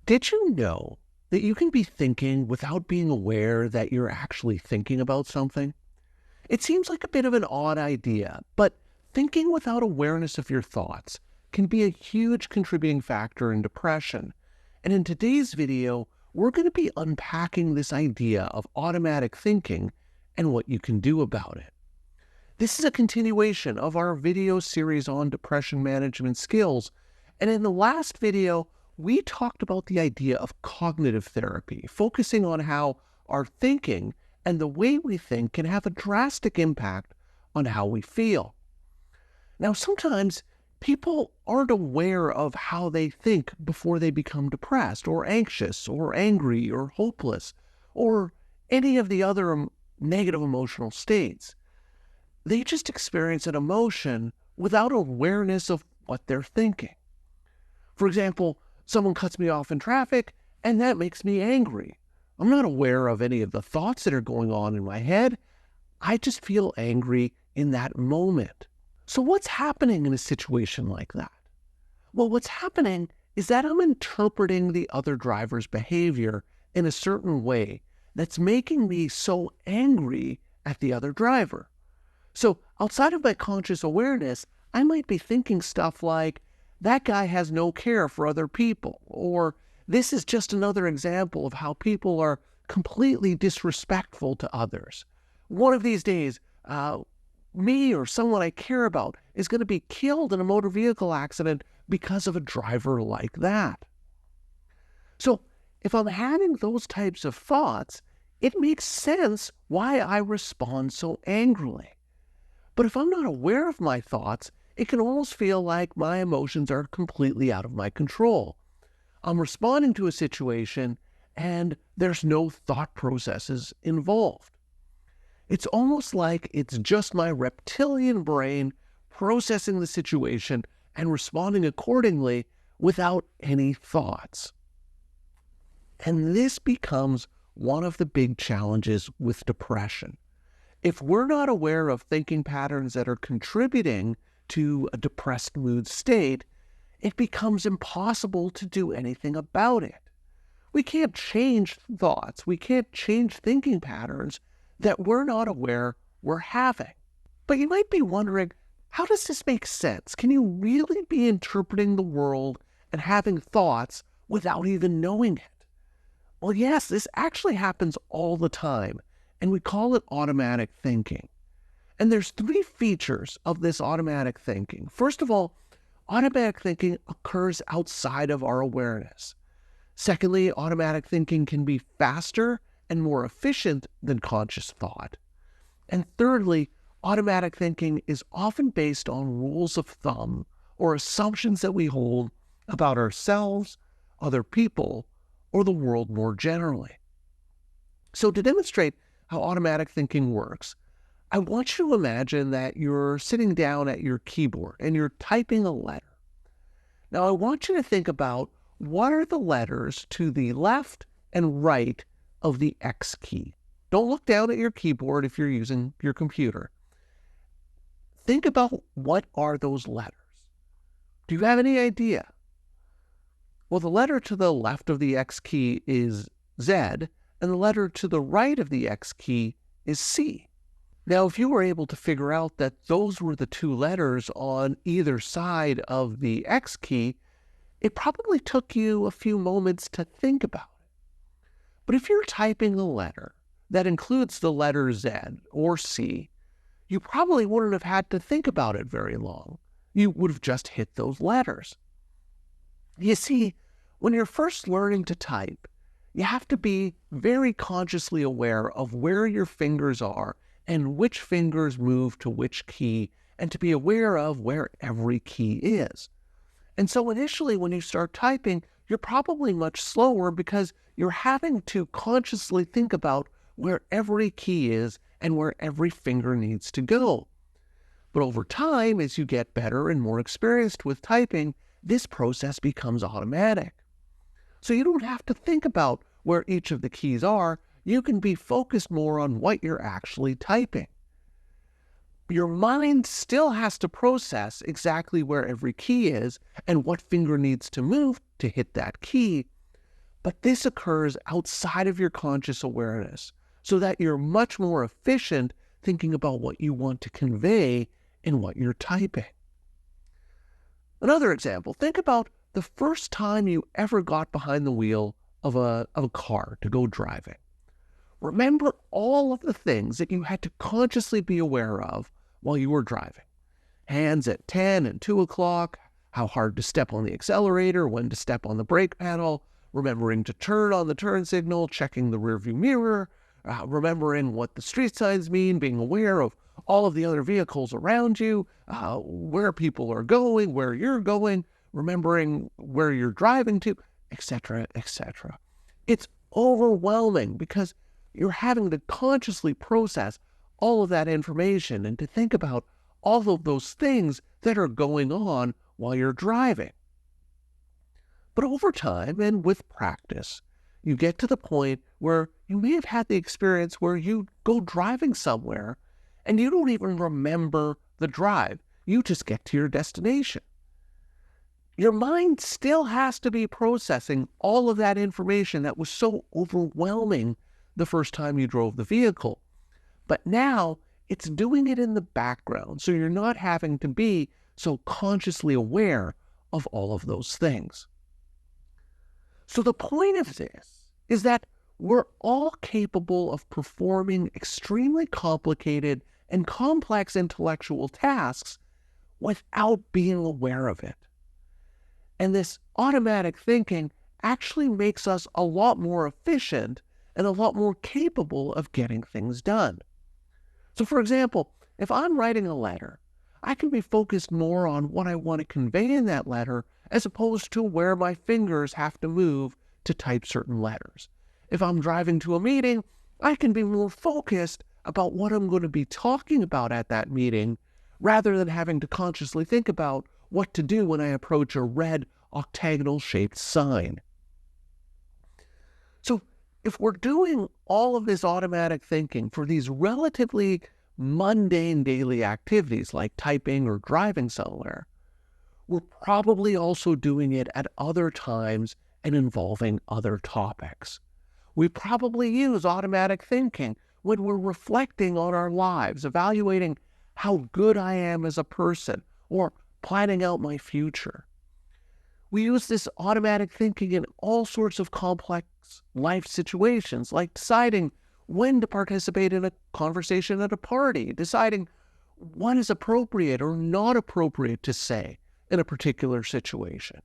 Did you know that you can be thinking without being aware that you're actually thinking about something? It seems like a bit of an odd idea, but thinking without awareness of your thoughts can be a huge contributing factor in depression. And in today's video, we're going to be unpacking this idea of automatic thinking and what you can do about it. This is a continuation of our video series on depression management skills. And in the last video, we talked about the idea of cognitive therapy, focusing on how our thinking and the way we think can have a drastic impact on how we feel. Now, sometimes people aren't aware of how they think before they become depressed or anxious or angry or hopeless or any of the other negative emotional states. They just experience an emotion without awareness of what they're thinking. For example, someone cuts me off in traffic and that makes me angry. I'm not aware of any of the thoughts that are going on in my head. I just feel angry in that moment. So what's happening in a situation like that? Well, what's happening is that I'm interpreting the other driver's behavior in a certain way that's making me so angry at the other driver. So outside of my conscious awareness, I might be thinking stuff like, that guy has no care for other people, or this is just another example of how people are completely disrespectful to others. One of these days, me or someone I care about is going to be killed in a motor vehicle accident because of a driver like that. So if I'm having those types of thoughts, it makes sense why I respond so angrily. But if I'm not aware of my thoughts, it can almost feel like my emotions are completely out of my control. I'm responding to a situation and there's no thought processes involved. It's almost like it's just my reptilian brain processing the situation and responding accordingly without any thoughts. And this becomes one of the big challenges with depression. If we're not aware of thinking patterns that are contributing to a depressed mood state, it becomes impossible to do anything about it. We can't change thoughts. We can't change thinking patterns that we're not aware we're having. But you might be wondering, how does this make sense? Can you really be interpreting the world and having thoughts without even knowing it? Well, yes, this actually happens all the time, and we call it automatic thinking. And there's three features of this automatic thinking. First of all, automatic thinking occurs outside of our awareness. Secondly, automatic thinking can be faster and more efficient than conscious thought. And thirdly, automatic thinking is often based on rules of thumb or assumptions that we hold about ourselves, other people, or the world more generally. So to demonstrate how automatic thinking works, I want you to imagine that you're sitting down at your keyboard and you're typing a letter. Now, I want you to think about what are the letters to the left and right of the X key. Don't look down at your keyboard if you're using your computer. Think about what are those letters. Do you have any idea? Well, the letter to the left of the X key is Z, and the letter to the right of the X key is C. Now, if you were able to figure out that those were the two letters on either side of the X key, it probably took you a few moments to think about it. But if you're typing a letter that includes the letter Z or C, you probably wouldn't have had to think about it very long. You would have just hit those letters. You see, when you're first learning to type, you have to be very consciously aware of where your fingers are and which fingers move to which key, and to be aware of where every key is. And so initially when you start typing, you're probably much slower because you're having to consciously think about where every key is and where every finger needs to go. But over time, as you get better and more experienced with typing, this process becomes automatic. So you don't have to think about where each of the keys are. You can be focused more on what you're actually typing. Your mind still has to process exactly where every key is and what finger needs to move to hit that key. But this occurs outside of your conscious awareness so that you're much more efficient thinking about what you want to convey in what you're typing. Another example, think about the first time you ever got behind the wheel of a car to go driving. Remember all of the things that you had to consciously be aware of while you were driving. Hands at 10 and 2 o'clock, how hard to step on the accelerator, when to step on the brake pedal, remembering to turn on the turn signal, checking the rearview mirror, remembering what the street signs mean, being aware of all of the other vehicles around you, where people are going, where you're going, remembering where you're driving to, etc., etc. It's overwhelming because you're having to consciously process all of that information and to think about all of those things that are going on while you're driving. But over time and with practice, you get to the point where you may have had the experience where you go driving somewhere and you don't even remember the drive. You just get to your destination. Your mind still has to be processing all of that information that was so overwhelming the first time you drove the vehicle. But now it's doing it in the background, so you're not having to be so consciously aware of all of those things. So the point of this is that we're all capable of performing extremely complicated and complex intellectual tasks without being aware of it. And this automatic thinking actually makes us a lot more efficient and a lot more capable of getting things done. So for example, if I'm writing a letter, I can be focused more on what I want to convey in that letter as opposed to where my fingers have to move to type certain letters. If I'm driving to a meeting, I can be more focused about what I'm going to be talking about at that meeting rather than having to consciously think about what to do when I approach a red octagonal-shaped sign. So if we're doing all of this automatic thinking for these relatively mundane daily activities like typing or driving somewhere, we're probably also doing it at other times and involving other topics. We probably use automatic thinking when we're reflecting on our lives, evaluating how good I am as a person, or planning out my future. We use this automatic thinking in all sorts of complex life situations, like deciding when to participate in a conversation at a party, deciding what is appropriate or not appropriate to say in a particular situation,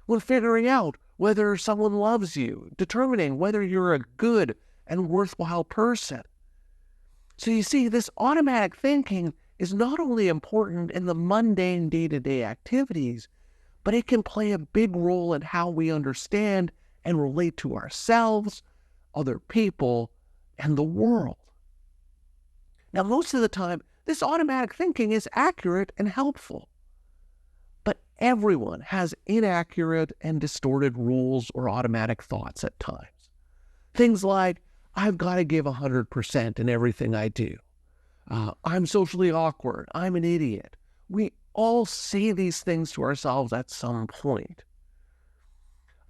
when figuring out whether someone loves you, determining whether you're a good and worthwhile person. So you see, this automatic thinking is not only important in the mundane day-to-day activities, but it can play a big role in how we understand and relate to ourselves, other people, and the world. Now, most of the time, this automatic thinking is accurate and helpful. But everyone has inaccurate and distorted rules or automatic thoughts at times. Things like, I've got to give 100% in everything I do. I'm socially awkward. I'm an idiot. We all say these things to ourselves at some point.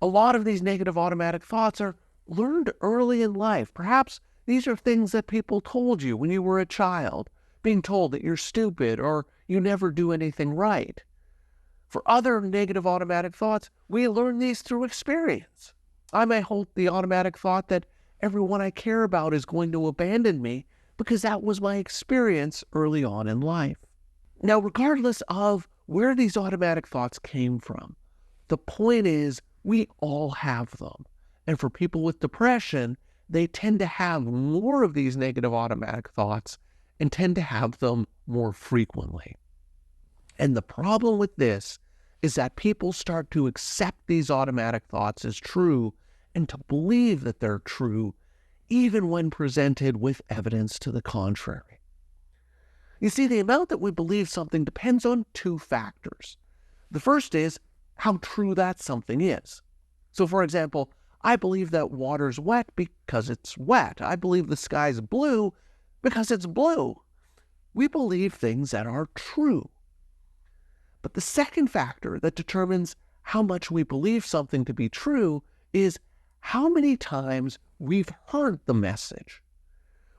A lot of these negative automatic thoughts are learned early in life. Perhaps these are things that people told you when you were a child, being told that you're stupid or you never do anything right. For other negative automatic thoughts, we learn these through experience. I may hold the automatic thought that everyone I care about is going to abandon me because that was my experience early on in life. Now, regardless of where these automatic thoughts came from, the point is we all have them. And for people with depression, they tend to have more of these negative automatic thoughts and tend to have them more frequently. And the problem with this is that people start to accept these automatic thoughts as true and to believe that they're true, even when presented with evidence to the contrary. You see, the amount that we believe something depends on two factors. The first is how true that something is. So, for example, I believe that water's wet because it's wet. I believe the sky's blue because it's blue. We believe things that are true. But the second factor that determines how much we believe something to be true is how many times we've heard the message.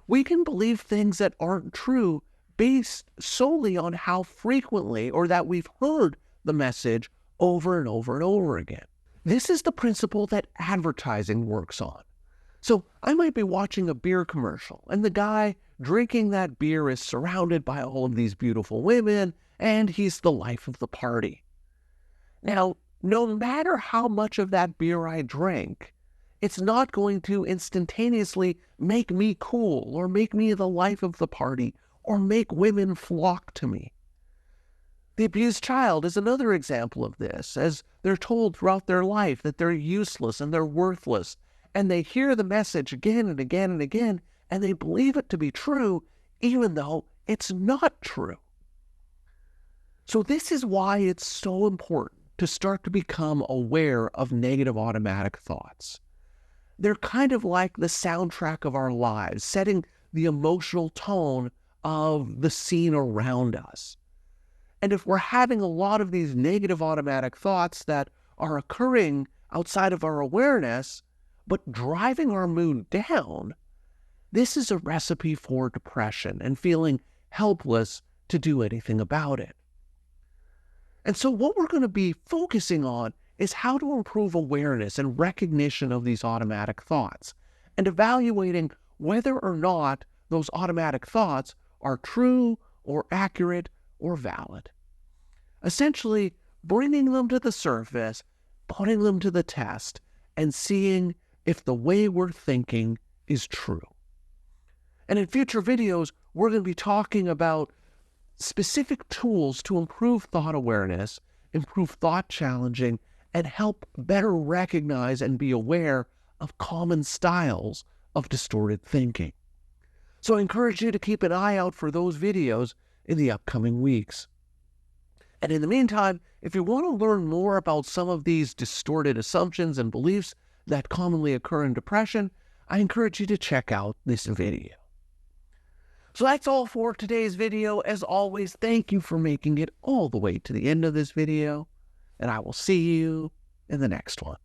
We can believe things that aren't true based solely on how frequently or that we've heard the message over and over and over again. This is the principle that advertising works on. So I might be watching a beer commercial, and the guy drinking that beer is surrounded by all of these beautiful women, and he's the life of the party. Now, no matter how much of that beer I drink, it's not going to instantaneously make me cool or make me the life of the party or make women flock to me. The abused child is another example of this, as they're told throughout their life that they're useless and they're worthless, and they hear the message again and again and again, and they believe it to be true, even though it's not true. So this is why it's so important to start to become aware of negative automatic thoughts. They're kind of like the soundtrack of our lives, setting the emotional tone of the scene around us. And if we're having a lot of these negative automatic thoughts that are occurring outside of our awareness, but driving our mood down, this is a recipe for depression and feeling helpless to do anything about it. And so what we're going to be focusing on is how to improve awareness and recognition of these automatic thoughts and evaluating whether or not those automatic thoughts are true or accurate or valid. Essentially, bringing them to the surface, putting them to the test, and seeing if the way we're thinking is true. And in future videos, we're going to be talking about specific tools to improve thought awareness, improve thought challenging, and help better recognize and be aware of common styles of distorted thinking. So I encourage you to keep an eye out for those videos in the upcoming weeks. And in the meantime, if you want to learn more about some of these distorted assumptions and beliefs that commonly occur in depression, I encourage you to check out this video. So that's all for today's video. As always, thank you for making it all the way to the end of this video, and I will see you in the next one.